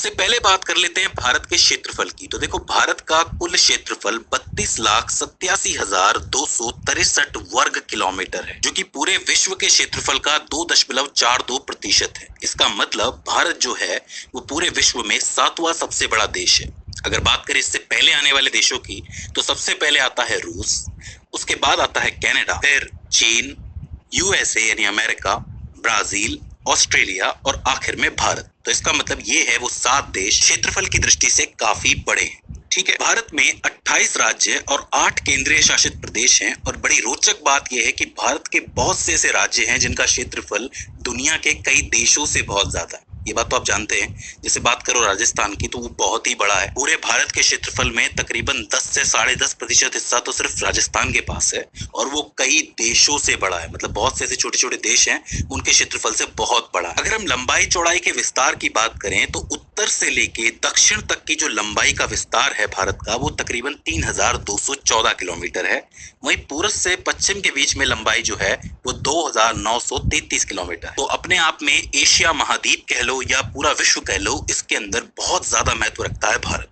सबसे पहले बात कर लेते हैं भारत के क्षेत्रफल की। तो देखो, भारत का कुल क्षेत्रफल 32,87,263 वर्ग किलोमीटर है, जो कि पूरे विश्व के क्षेत्रफल का 2.42% है। इसका मतलब भारत जो है वो पूरे विश्व में 7वां सबसे बड़ा देश है। अगर बात करें इससे पहले आने वाले देशों की, तो सबसे पहले आता है रूस, उसके बाद आता है कनाडा, फिर चीन, यूएसए यानी अमेरिका, ब्राजील, ऑस्ट्रेलिया और आखिर में भारत। तो इसका मतलब ये है वो 7 देश क्षेत्रफल की दृष्टि से काफी बड़े हैं। ठीक है, भारत में 28 राज्य और 8 केंद्रीय शासित प्रदेश हैं। और बड़ी रोचक बात यह है कि भारत के बहुत से ऐसे राज्य हैं जिनका क्षेत्रफल दुनिया के कई देशों से बहुत ज्यादा है। ये बात तो आप जानते हैं। जैसे बात करो राजस्थान की, तो वो बहुत ही बड़ा है। पूरे भारत के क्षेत्रफल में तकरीबन 10 से 10.5% हिस्सा तो सिर्फ राजस्थान के पास है, और वो कई देशों से बड़ा है। मतलब बहुत से ऐसे छोटे छोटे देश हैं, उनके क्षेत्रफल से बहुत बड़ा है। अगर हम लंबाई चौड़ाई के विस्तार की बात करें, तो उत्तर से लेके दक्षिण तक की जो लंबाई का विस्तार है भारत का, वो तकरीबन 3,214 किलोमीटर है। वहीं पूर्व से पश्चिम के बीच में लंबाई जो है वो 2,933 किलोमीटर। तो अपने आप में एशिया महाद्वीप कह लो या पूरा विश्व कह लो, इसके अंदर बहुत ज्यादा महत्व रखता है भारत।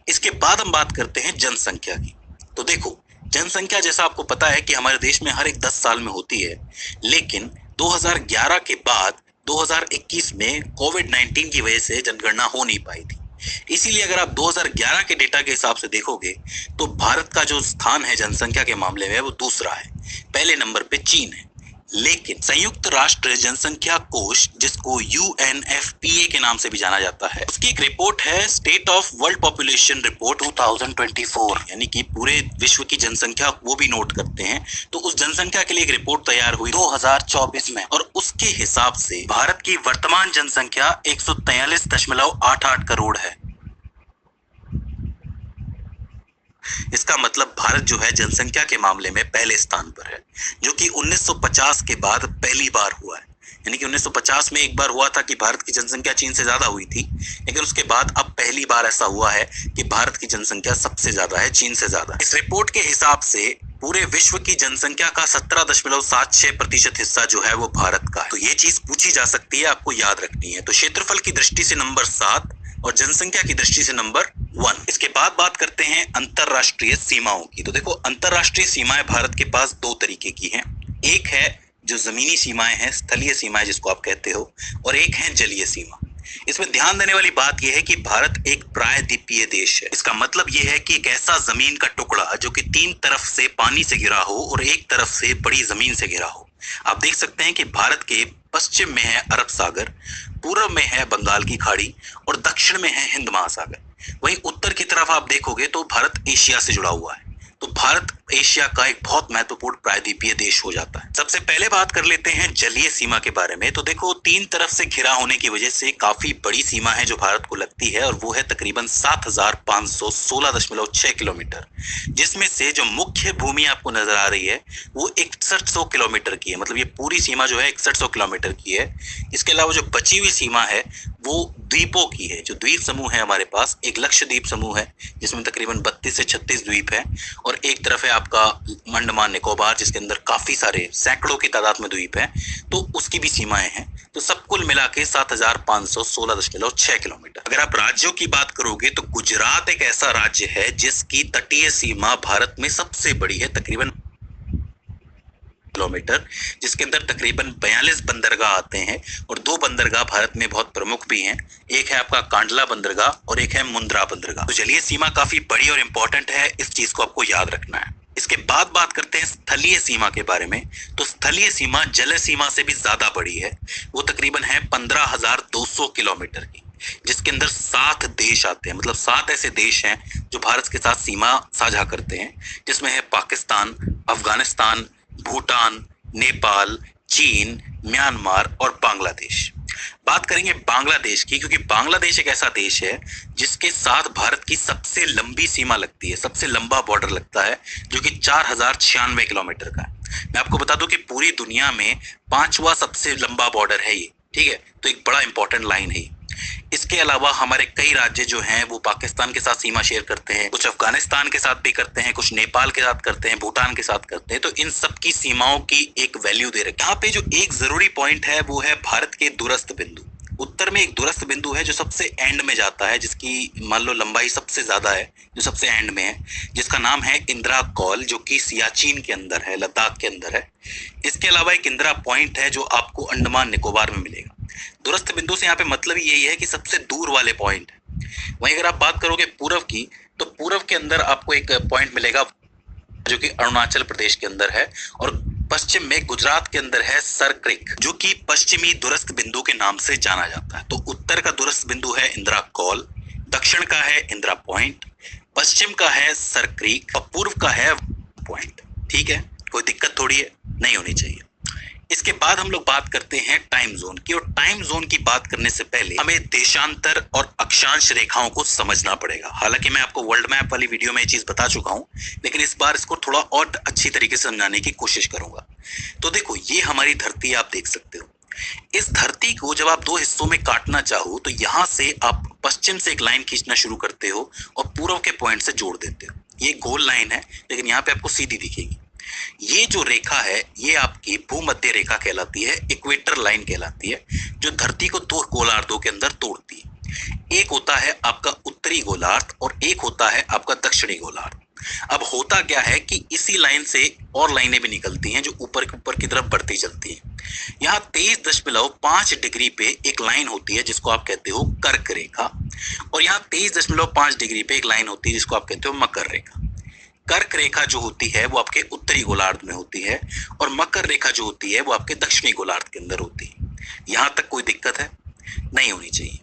इसके बाद हम बात करते हैं जनसंख्या की। तो देखो, जनसंख्या जैसा आपको पता है कि हमारे देश में हर एक 10 साल में होती है, लेकिन 2011 के बाद 2021 में कोविड-19 की वजह से जनगणना हो नहीं पाई थी। इसीलिए अगर आप 2011 के डेटा के हिसाब से देखोगे, तो भारत का जो स्थान है जनसंख्या के मामले में वो दूसरा है। पहले नंबर पे चीन है। लेकिन संयुक्त राष्ट्र जनसंख्या कोष, जिसको UNFPA के नाम से भी जाना जाता है, उसकी एक रिपोर्ट है state of world population report 2024, यानी कि पूरे विश्व की जनसंख्या वो भी नोट करते हैं। तो उस जनसंख्या के लिए एक रिपोर्ट तैयार हुई 2024 में, और उसके हिसाब से भारत की वर्तमान जनसंख्या 143.88 करोड़ है। इसका मतलब भारत जो है जनसंख्या के मामले में पहले स्थान पर है, जो कि 1950 के बाद पहली बार हुआ है। यानी कि 1950 में एक बार हुआ था कि भारत की जनसंख्या चीन से ज्यादा हुई थी, लेकिन उसके बाद अब पहली बार ऐसा हुआ है कि भारत की जनसंख्या सबसे ज्यादा है, चीन से ज्यादा। इस रिपोर्ट के हिसाब से पूरे विश्व की जनसंख्या का 17.76% हिस्सा जो है वो भारत का है। तो ये चीज पूछी जा सकती है, आपको याद रखनी है। तो क्षेत्रफल की दृष्टि से नंबर 7 और जनसंख्या की दृष्टि से नंबर 1। इसके बाद बात करते हैं अंतरराष्ट्रीय सीमाओं की। तो देखो, अंतरराष्ट्रीय सीमाएं भारत के पास 2 तरीके की हैं। एक है जो जमीनी सीमाएं हैं, स्थलीय सीमाएं जिसको आप कहते हो, और एक है जलीय सीमा। इसमें ध्यान देने वाली बात यह है कि भारत एक प्रायद्वीपीय देश है। इसका मतलब यह है कि एक ऐसा जमीन का टुकड़ा जो कि 3 तरफ से पानी से घिरा हो और एक तरफ से बड़ी जमीन से घिरा हो। आप देख सकते हैं कि भारत के पश्चिम में है अरब सागर, पूर्व में है बंगाल की खाड़ी और दक्षिण में है हिंद महासागर। वहीं उत्तर की तरफ आप देखोगे तो भारत एशिया से जुड़ा हुआ है। तो भारत एशिया का एक बहुत महत्वपूर्ण प्रायद्वीपीय देश हो जाता है। सबसे पहले बात कर लेते हैं जलीय सीमा के बारे में। तो देखो, 3 तरफ से घिरा होने की वजह से काफी बड़ी सीमा है जो भारत को लगती है, और वो है तकरीबन 7,516.6 किलोमीटर, जिसमें से जो मुख्य भूमि आपको नजर आ रही है वो 6100 किलोमीटर की है। मतलब ये पूरी सीमा जो है 6100 किलोमीटर की है। इसके अलावा जो बची हुई सीमा है वो द्वीपों की है। जो द्वीप समूह है हमारे पास, एक लक्षद्वीप समूह है जिसमें तकरीबन 32 से 36 द्वीप है, और एक तरफ है आपका अंडमान निकोबार जिसके अंदर काफी सारे सैकड़ों की तादाद में द्वीप हैं, तो उसकी भी सीमाएं हैं। तो सब कुल मिला के 7,516.6 किलोमीटर। अगर आप राज्यों की बात करोगे तो गुजरात एक ऐसा राज्य है जिसकी तटीय सीमा भारत में सबसे बड़ी है, तकरीबन किलोमीटर, जिसके अंदर तकरीबन 42 बंदरगाह आते हैं, और 2 बंदरगाह भारत में बहुत प्रमुख भी हैं। एक है आपका कांडला बंदरगाह और एक है मुंद्रा बंदरगाह। तो जलीय सीमा काफी बड़ी और इंपॉर्टेंट है, इस चीज को आपको याद रखना है। इसके बाद बात करते हैं स्थलीय सीमा के बारे में। तो स्थलीय सीमा जल सीमा से भी ज्यादा बड़ी है, वो तकरीबन है 15,200 किलोमीटर की, जिसके अंदर 7 देश आते हैं। मतलब 7 ऐसे देश हैं जो भारत के साथ सीमा साझा करते हैं, जिसमें है पाकिस्तान, अफगानिस्तान, भूटान, नेपाल, चीन, म्यांमार और बांग्लादेश। बात करेंगे बांग्लादेश की, क्योंकि बांग्लादेश एक ऐसा देश है जिसके साथ भारत की सबसे लंबी सीमा लगती है, सबसे लंबा बॉर्डर लगता है, जो कि 4096 किलोमीटर का है। मैं आपको बता दूं कि पूरी दुनिया में 5वां सबसे लंबा बॉर्डर है ये। ठीक है, तो एक बड़ा इंपॉर्टेंट लाइन है। इसके अलावा हमारे कई राज्य जो हैं वो पाकिस्तान के साथ सीमा शेयर करते हैं, कुछ अफगानिस्तान के साथ भी करते हैं, कुछ नेपाल के साथ करते हैं, भूटान के साथ करते हैं। तो इन सब की सीमाओं की एक वैल्यू दे रखी है। यहाँ पे जो एक जरूरी पॉइंट है वो है भारत के दूरस्थ बिंदु। उत्तर में एक दूरस्थ बिंदु है जो सबसे एंड में जाता है, जिसकी मान लो लंबाई सबसे ज्यादा है, जो सबसे एंड में है, जिसका नाम है इंदिरा कॉल, जो कि सियाचिन के अंदर है, लद्दाख के अंदर है। इसके अलावा एक इंदिरा पॉइंट है जो आपको अंडमान निकोबार में मिलेगा। दूरस्थ बिंदु से यहाँ पे मतलब यही है कि सबसे दूर वाले पॉइंट है। वहीं अगर आप बात करोगे पूर्व की, तो पूर्व के अंदर आपको एक पॉइंट मिलेगा जो कि अरुणाचल प्रदेश के अंदर है, और पश्चिम में गुजरात के अंदर है सर क्रिक, जो कि पश्चिमी दूरस्थ बिंदु के नाम से जाना जाता है। तो उत्तर का दूरस्थ बिंदु है इंदिरा कॉल, दक्षिण का है इंदिरा पॉइंट, पश्चिम का है सर क्रिक और पूर्व का है पॉइंट। ठीक है, कोई दिक्कत थोड़ी है, नहीं होनी चाहिए। इसके बाद हम लोग बात करते हैं टाइम जोन की, और टाइम जोन की बात करने से पहले हमें देशांतर और अक्षांश रेखाओं को समझना पड़ेगा। हालांकि मैं आपको वर्ल्ड मैप वाली वीडियो में ये चीज बता चुका हूं, लेकिन इस बार इसको थोड़ा और अच्छी तरीके से समझाने की कोशिश करूंगा। तो देखो, ये हमारी धरती आप देख सकते हो। इस धरती को जब आप दो हिस्सों में काटना चाहो तो यहां से आप पश्चिम से एक लाइन खींचना शुरू करते हो और पूर्व के पॉइंट से जोड़ देते हो। ये गोल लाइन है, लेकिन यहाँ पे आपको सीधी दिखेगी। ये जो रेखा है ये आपकी भूमध्य रेखा कहलाती है, इक्वेटर लाइन कहलाती है, जो धरती को दो गोलार्धों के अंदर तोड़ती है। एक होता है आपका उत्तरी गोलार्ध और एक होता है आपका दक्षिणी गोलार्ध। अब होता क्या है कि इसी लाइन से और लाइनें भी निकलती हैं जो ऊपर की तरफ बढ़ती चलती हैं। यहाँ 23.5 डिग्री पे एक लाइन होती है जिसको आप कहते हो कर्क रेखा, और यहाँ 23.5 डिग्री पे एक लाइन होती है जिसको आप कहते हो मकर रेखा। कर्क रेखा जो होती है वो आपके उत्तरी गोलार्ध में होती है, और मकर रेखा जो होती है वो आपके दक्षिणी गोलार्ध के अंदर होती है। यहां तक कोई दिक्कत है? नहीं होनी चाहिए।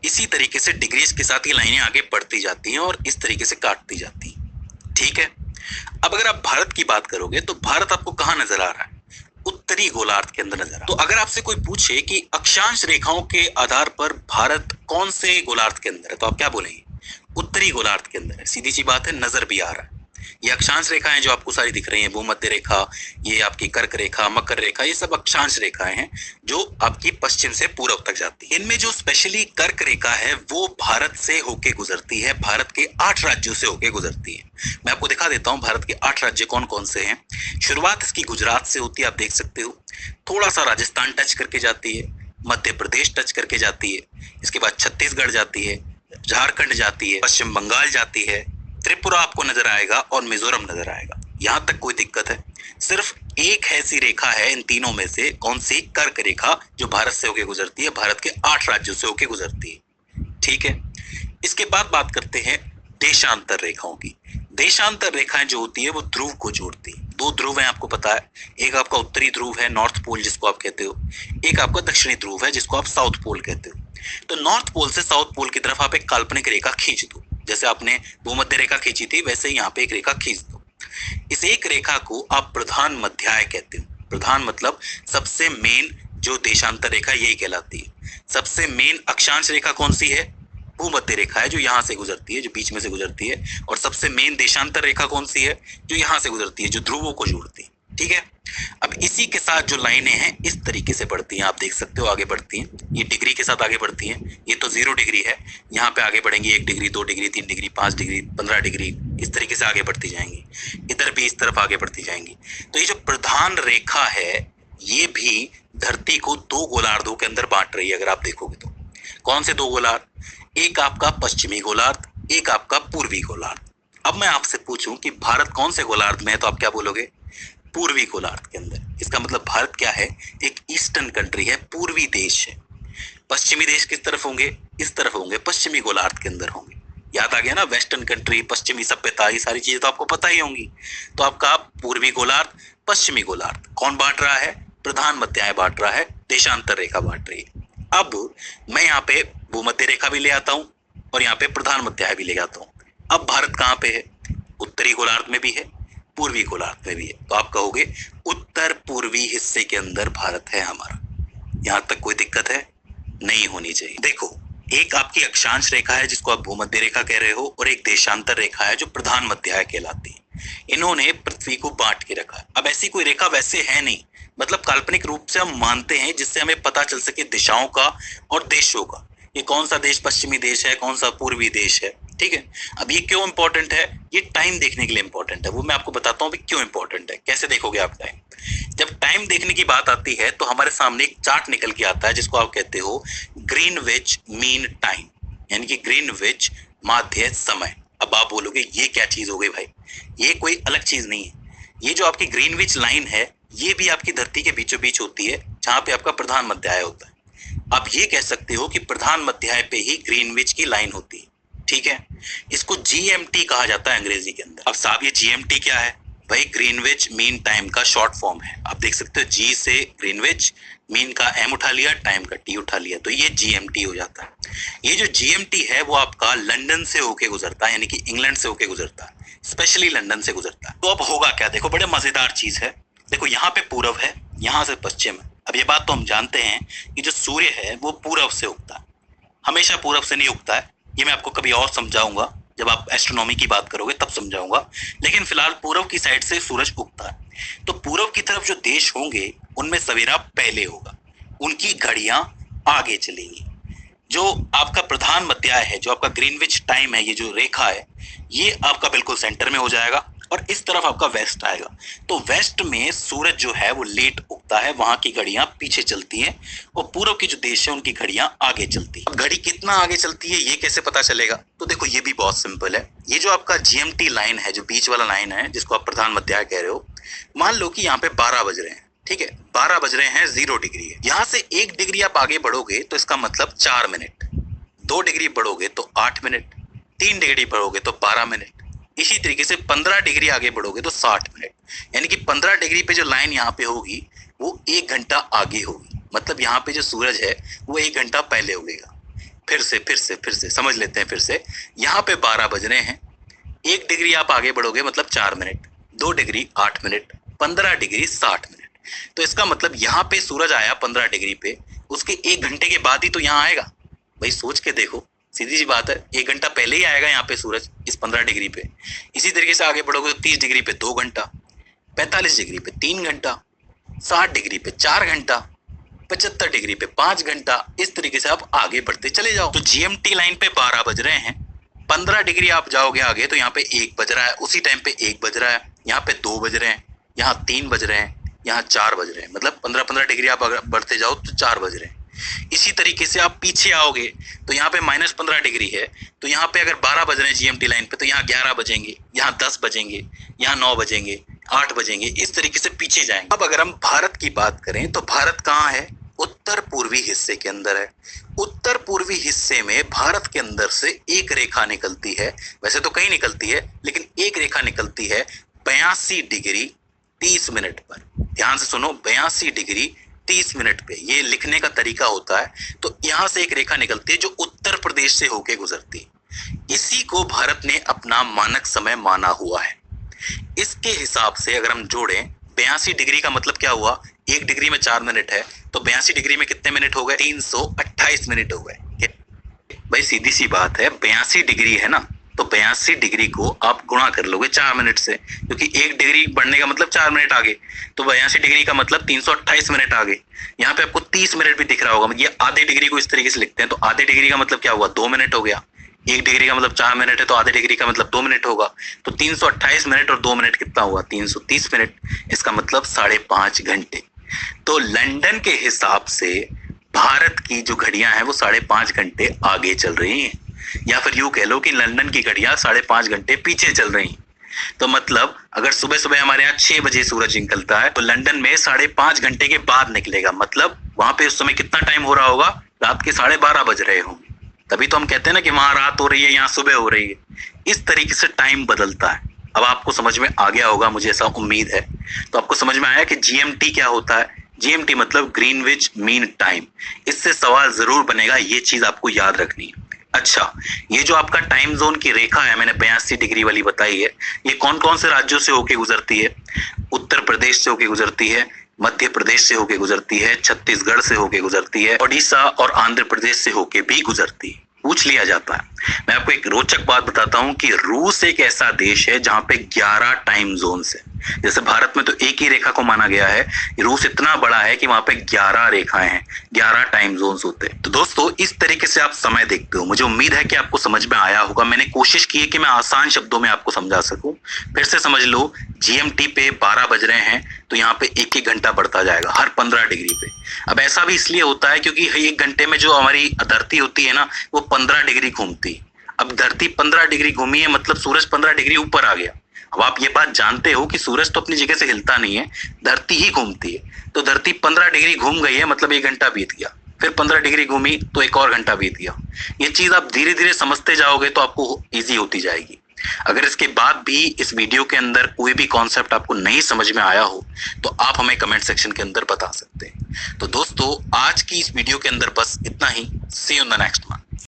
इसी तरीके से डिग्रीज के साथ ये लाइनें आगे बढ़ती जाती हैं और इस तरीके से काटती जाती हैं। ठीक है, अब अगर आप भारत की बात करोगे तो भारत आपको कहां नजर आ रहा है? उत्तरी गोलार्ध के अंदर नजर आ रहा है। तो अगर आपसे कोई पूछे कि अक्षांश रेखाओं के आधार पर भारत कौन से गोलार्ध के अंदर है, तो आप क्या बोलेंगे? उत्तरी गोलार्ध के अंदर है। सीधी सी बात है, नजर भी आ रहा है। ये अक्षांश रेखाएं जो आपको सारी दिख रही हैं, भूमध्य रेखा, ये आपकी कर्क रेखा, मकर रेखा, ये सब अक्षांश रेखाएं हैं जो आपकी पश्चिम से पूर्व तक जाती है। इनमें जो स्पेशली कर्क रेखा है वो भारत से होके गुजरती है, भारत के 8 राज्यों से होके गुजरती है। मैं आपको दिखा देता हूँ भारत के 8 राज्य कौन कौन से हैं। शुरुआत इसकी गुजरात से होती है, आप देख सकते हो। थोड़ा सा राजस्थान टच करके जाती है, मध्य प्रदेश टच करके जाती है, इसके बाद छत्तीसगढ़ जाती है, झारखंड जाती है, पश्चिम बंगाल जाती है, त्रिपुरा आपको नजर आएगा और मिजोरम नजर आएगा। यहां तक कोई दिक्कत है? सिर्फ एक ऐसी रेखा है इन तीनों में से, कौन सी? कर्क रेखा, जो भारत से होके गुजरती है, भारत के 8 राज्यों से होके गुजरती है। ठीक है, इसके बाद बात करते हैं देशांतर रेखाओं की। देशांतर रेखाएं जो होती है वो ध्रुव को जोड़ती है। 2 ध्रुव हैं, आपको पता है। एक आपका उत्तरी ध्रुव है, नॉर्थ पोल जिसको आप कहते हो, एक आपका दक्षिणी ध्रुव है जिसको आप साउथ पोल कहते हो। तो नॉर्थ पोल से साउथ पोल की तरफ आप एक काल्पनिक रेखा खींच दो। जैसे आपने भूमध्य रेखा खींची थी, वैसे ही यहाँ पे एक रेखा खींच दो। इस एक रेखा को आप प्रधान मध्याय कहते हो। प्रधान मतलब सबसे मेन जो देशांतर रेखा यही कहलाती है। सबसे मेन अक्षांश रेखा कौन सी है? भूमध्य रेखा है, जो यहाँ से गुजरती है, जो बीच में से गुजरती है। और सबसे मेन देशांतर रेखा कौन सी है? जो यहाँ से गुजरती है, जो ध्रुवों को जोड़ती है। ठीक है, अब इसी के साथ जो लाइनें हैं इस तरीके से बढ़ती हैं, आप देख सकते हो आगे बढ़ती हैं। ये डिग्री के साथ आगे बढ़ती हैं। ये तो 0 डिग्री है, यहाँ पे आगे बढ़ेंगी 1 degree, 2 degree, 3 degree, 5 degree, 15 degree, इस तरीके से आगे बढ़ती जाएंगी। इधर भी इस तरफ आगे बढ़ती जाएंगी। तो ये जो प्रधान रेखा है ये भी धरती को 2 गोलार्धों के अंदर बांट रही है। अगर आप देखोगे तो कौन से 2 गोलार्ध? एक आपका पश्चिमी गोलार्ध, एक आपका पूर्वी गोलार्ध। अब मैं आपसे पूछूं कि भारत कौन से गोलार्ध में है, तो आप क्या बोलोगे? पूर्वी गोलार्ध के अंदर। इसका मतलब भारत क्या है? एक ईस्टर्न कंट्री है, पूर्वी देश है। पश्चिमी देश किस तरफ होंगे? इस तरफ होंगे, पश्चिमी गोलार्ध के अंदर होंगे। याद आ गया ना? वेस्टर्न कंट्री, पश्चिमी सभ्यता, ये सारी चीजें तो आपको पता ही होंगी। तो आपका पूर्वी गोलार्ध, पश्चिमी गोलार्ध कौन बांट रहा है? प्रधान मध्याय बांट रहा है, देशांतर रेखा बांट रही है। अब मैं यहाँ पे भूमध्य रेखा भी ले आता हूँ और यहाँ पे प्रधान मध्याय भी ले आता हूँ। अब भारत कहाँ पे है? उत्तरी गोलार्ध में भी है, पूर्वी गोलार्ध में भी है। तो आप कहोगे उत्तर पूर्वी हिस्से के अंदर भारत है हमारा। यहां तक कोई दिक्कत है? नहीं होनी चाहिए। देखो, एक आपकी अक्षांश रेखा है जिसको आप भूमध्य रेखा कह रहे हो, और एक देशांतर रेखा है जो प्रधान मध्याय कहलाती है। इन्होंने पृथ्वी को बांट के रखा है। अब ऐसी कोई रेखा वैसे है नहीं, मतलब काल्पनिक रूप से हम मानते हैं, जिससे हमें पता चल सके दिशाओं का और देशों का। ये कौन सा देश पश्चिमी देश है, कौन सा पूर्वी देश है, ठीक है। अब ये क्यों इंपॉर्टेंट है? ये टाइम देखने के लिए इंपॉर्टेंट है, वो मैं आपको बताता हूँ भी क्यों इंपॉर्टेंट है। कैसे देखोगे आप टाइम? जब टाइम देखने की बात आती है तो हमारे सामने एक चार्ट निकल के आता है जिसको आप कहते हो ग्रीनविच मीन टाइम, यानी कि ग्रीनविच माध्य समय। अब आप बोलोगे ये क्या चीज हो गई भाई? ये कोई अलग चीज नहीं है। ये जो आपकी ग्रीनविच लाइन है ये भी आपकी धरती के बीचों बीच होती है जहां पे आपका प्रधान मध्याय होता है। आप ये कह सकते हो कि प्रधान मध्याय पे ही ग्रीनविच की लाइन होती है, ठीक है। इसको जीएमटी कहा जाता है अंग्रेजी के अंदर। अब साहब ये जीएमटी क्या है? भाई ग्रीनविच मीन टाइम का शॉर्ट फॉर्म है। आप देख सकते हो जी से ग्रीनविच, मीन का एम उठा लिया, टाइम का टी उठा लिया, तो ये जीएमटी हो जाता है। ये जो जीएमटी है वो आपका लंदन से होके गुजरता है, यानी कि इंग्लैंड से होके गुजरता है, स्पेशली लंदन से गुजरता है। तो अब होगा क्या? देखो बड़े मजेदार चीज है। देखो यहाँ पे पूरब है, यहाँ से पश्चिम है। अब ये बात तो हम जानते हैं कि जो सूर्य है वो पूरब से उगता है, हमेशा पूरब से नहीं उगता है। ये मैं आपको कभी और समझाऊंगा, जब आप एस्ट्रोनॉमी की बात करोगे तब समझाऊंगा। लेकिन फिलहाल पूरब की साइड से सूरज उगता है। तो पूरब की तरफ जो देश होंगे उनमें सवेरा पहले होगा, उनकी घड़ियां आगे चलेंगी। जो आपका प्रधान मध्याय है, जो आपका ग्रीनविच टाइम है, ये जो रेखा है ये आपका बिल्कुल सेंटर में हो जाएगा और इस तरफ आपका वेस्ट आएगा। तो वेस्ट में सूरज जो है वो लेट उगता है, वहां की घड़ियां पीछे चलती हैं और पूरब की जो देश है उनकी घड़ियां आगे चलती है। अब घड़ी कितना आगे चलती है ये कैसे पता चलेगा? तो देखो ये भी बहुत सिंपल है। ये जो आपका जीएमटी लाइन है, जो बीच वाला लाइन है जिसको आप प्रधान मध्याय कह रहे हो, मान लो कि यहाँ पे 12 बज रहे हैं, ठीक है, 12 बज रहे हैं, 0 डिग्री है। यहाँ से 1 डिग्री आप आगे बढ़ोगे तो इसका मतलब 4 मिनट, 2 डिग्री बढ़ोगे तो 8 मिनट, 3 डिग्री बढ़ोगे तो 12 मिनट, इसी तरीके से 15 डिग्री आगे बढ़ोगे तो 60 मिनट, यानी कि 15 डिग्री पे जो लाइन यहाँ पे होगी वो 1 घंटा आगे होगी। मतलब यहाँ पे जो सूरज है वो 1 घंटा पहले उगेगा। फिर से समझ लेते हैं। फिर से यहाँ पे 12 बज रहे हैं, 1 डिग्री आप आगे बढ़ोगे मतलब 4 minute, 2 degree 8 minute, 15 degree 60 minute. तो इसका मतलब यहाँ पे सूरज आया 15 डिग्री पे, उसके 1 घंटे के बाद ही तो यहाँ आएगा। भाई सोच के देखो, सीधी सी बात है, 1 घंटा पहले ही आएगा यहाँ पे सूरज इस 15 डिग्री पे। इसी तरीके से आगे बढ़ोगे तो 30 डिग्री पे 2 घंटा, 45 डिग्री पे 3 घंटा, 60 डिग्री पे 4 घंटा, 75 डिग्री पे 5 घंटा, इस तरीके से आप आगे बढ़ते चले जाओ। तो जीएमटी लाइन पे 12 बज रहे हैं, 15 डिग्री आप जाओगे आगे तो यहाँ पे 1 बज रहा है, उसी टाइम पे 1 बज रहा है, यहाँ पे 2 बज रहे हैं, यहाँ 3 बज रहे हैं, यहाँ 4 बज रहे हैं। मतलब 15-15 डिग्री आप अगर बढ़ते जाओ तो 4 बज रहे हैं। इसी तरीके से आप पीछे आओगे तो यहाँ पे -15 डिग्री है, तो यहाँ पे अगर 12 बज रहे हैं जीएमटी लाइन पे तो यहाँ 11 बजेंगे, यहाँ 10 बजेंगे, यहाँ 9 बजेंगे, 8 बजेंगे, इस तरीके से पीछे जाएंगे। अब अगर हम भारत की बात करें तो भारत कहाँ है? उत्तर पूर्वी हिस्से के अंदर है। उत्तर पूर्वी हिस्से में भारत के अंदर से एक रेखा निकलती है, वैसे तो कई निकलती है लेकिन एक रेखा निकलती है 82 डिग्री 30 मिनट पर। ध्यान से सुनो, 82 डिग्री 30 मिनट पे ये लिखने का तरीका होता है। तो यहां से एक रेखा निकलती है जो उत्तर प्रदेश से होके गुजरती है। इसी को भारत ने अपना मानक समय माना हुआ है। इसके हिसाब से अगर हम जोड़ें 82 डिग्री का मतलब क्या हुआ? 1 डिग्री में 4 मिनट है तो 82 डिग्री में कितने मिनट हो गए? 328 मिनट हो गए। भाई सीधी सी बात है, 82 डिग्री है ना, तो 82 डिग्री को आप गुणा कर लोगे 4 मिनट से, क्योंकि 1 डिग्री बढ़ने का मतलब 4 मिनट आगे, तो 82 डिग्री का मतलब 328 मिनट आगे। यहाँ पे आपको 30 मिनट भी दिख रहा होगा। ये आधे डिग्री को इस तरीके से लिखते हैं, तो आधे डिग्री का मतलब क्या हुआ? 2 मिनट हो गया। 1 डिग्री का मतलब 4 मिनट है तो आधे डिग्री का मतलब 2 मिनट होगा। तो 328 मिनट और 2 मिनट कितना हुआ? 330 मिनट। इसका मतलब 5.5 घंटे। तो लंदन के हिसाब से भारत की जो घड़ियां हैं वो 5.5 घंटे आगे चल रही हैं, या फिर यूं कह लो कि लंदन की घड़ियां 5.5 घंटे पीछे चल रही हैं। तो मतलब अगर सुबह सुबह हमारे यहाँ 6 बजे सूरज निकलता है तो लंदन में 5.5 घंटे के बाद निकलेगा। मतलब वहां पे उस समय कितना टाइम हो रहा होगा? रात के 12:30 बज रहे होंगे। तभी तो हम कहते हैं ना कि वहां रात हो रही है, यहाँ सुबह हो रही है। इस तरीके से टाइम बदलता है। अब आपको समझ में आ गया होगा, मुझे ऐसा उम्मीद है। तो आपको समझ में आया कि जीएमटी क्या होता है। जीएमटी मतलब ग्रीनविच मीन टाइम। इससे सवाल जरूर बनेगा, ये चीज आपको याद रखनी है। अच्छा, ये जो आपका टाइम जोन की रेखा है मैंने 82 डिग्री वाली बताई है, ये कौन कौन से राज्यों से होके गुजरती है? उत्तर प्रदेश से होके गुजरती है, मध्य प्रदेश से होके गुजरती है, छत्तीसगढ़ से होके गुजरती है, ओडिशा और आंध्र प्रदेश से होके भी गुजरती है। पूछ लिया जाता है। मैं आपको एक रोचक बात बताता हूं कि रूस एक ऐसा देश है जहां पे 11 टाइम जोन्स है। जैसे भारत में तो एक ही रेखा को माना गया है, रूस इतना बड़ा है कि वहां पे 11 रेखाएं हैं, 11 टाइम जोन्स होते हैं। तो दोस्तों इस तरीके से आप समय देखते हो। मुझे उम्मीद है कि आपको समझ में आया होगा। मैंने कोशिश की है कि मैं आसान शब्दों में आपको समझा सकूं। फिर से समझ लो, जीएमटी पे 12 बज रहे हैं तो यहाँ पे एक एक घंटा बढ़ता जाएगा हर 15 डिग्री पे। अब ऐसा भी इसलिए होता है क्योंकि एक घंटे में जो हमारी धरती होती है ना, वो 15 डिग्री घूमती है। अब धरती 15 डिग्री घूमी है मतलब सूरज 15 डिग्री ऊपर आ गया। अब आप ये बात जानते हो कि सूरज तो अपनी जगह से हिलता नहीं है, धरती ही घूमती है। तो धरती 15 डिग्री घूम गई है मतलब 1 घंटा बीत गया, फिर 15 डिग्री घूमी तो एक और घंटा बीत गया। ये चीज आप धीरे धीरे समझते जाओगे तो आपको इजी होती जाएगी। अगर इसके बाद भी इस वीडियो के अंदर कोई भी कॉन्सेप्ट आपको नहीं समझ में आया हो तो आप हमें कमेंट सेक्शन के अंदर बता सकते हैं। तो दोस्तों आज की इस वीडियो के अंदर बस इतना ही। See you in the next one.